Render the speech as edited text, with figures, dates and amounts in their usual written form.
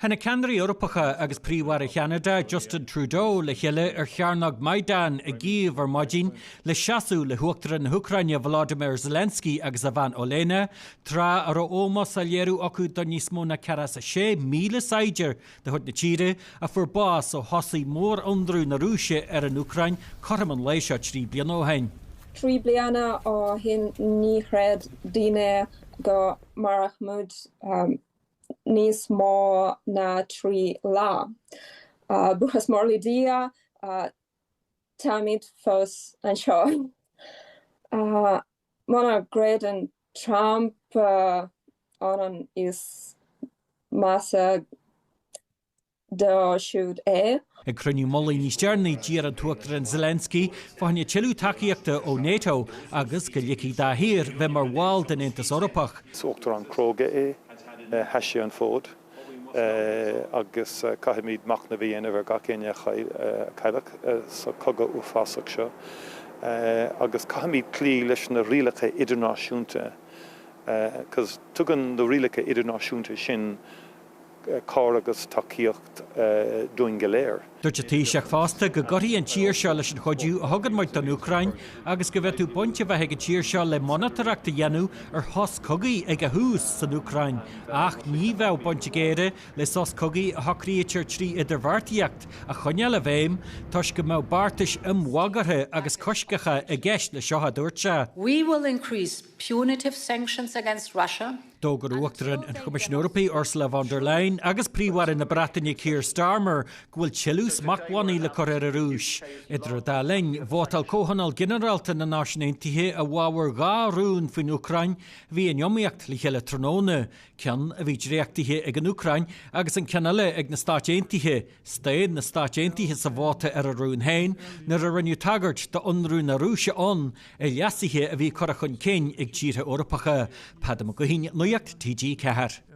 Hanna cinnirí Eorpacha agus príomhhar Cheanada Justin Trudeau le chéile chearnach Maidan a gCív maidin le seasamh le Uachtaran na Úcráine Volodymyr Zelensky agus a bhain Olena trá ar ómas a léirú acu don níos mó na 46,000 saidir de thut na tíre a fuair bás ó thosaigh mór iondraú na Rúise ar an Úcráin chum an leis 3 bliana ó hain. 3 bliana ó hin ní chreid daoine go marach muid níos mó na 3 lá. Buchas mórlaí dia táimid fós an seo. Mana gréad an Trump an is massa do siúd é. Ag cruniú mollaí níos dearnaí díar an Uachtaran Zelensky fáinne tiilú takeíochta ó NATO agus go licí dá hir bheith mar bháil den Aontas Eorpach. Uachtaran crógacht heisi an fód agus caiimiid machna bhíana bhar gacéine caiileach sa cogadh ó fásach seo agus caiimiid clí leis na rialacha idirnáisiúnta cos tugann do rialacha idirnáisiúnta sin cá agus takeíocht doing go léir. Dúirt Taoiseach fásta go gcuirí an tír seo leis an chodú a thugad muid don Úcráin agus go bheith tú pointe bheith ag an tír seo le monitoreachta dhéanú ar thos cogaí ag a thuús san Úcráin ach ní bheith pointe géire le sos cogaí a thocrítear trí idirbhartaíocht a chuine le bhéim tuis go mbeadh bartais imhagartha agus coscacha a gceist le seo dúirte. We will increase punitive sanctions against Russia. Dógur Uachtaran an Commission Europei Ursula von der Leyen agus príomhhar na Breataine Keir Starmer gohfuil tiilús macmhaí le choir a Rúis. Idir dá lein bhótal cóhanal generalta na náisiúntaithe a bhábhar gá rún faoin Úcráin bhí an iomíocht le chéile tróna ceann a bhí réachtaithe ag an Úcráin agus an ceanile ag na Stáit Aontaithe stéad na Stáit Aontaithe sa bháta ar a rún hain nar a rinneú tagart do ionrú na Rúise an i leasaithe a bhí corach chun céin ag tíre Eorpacha. Padam go hín NUACHT TG4.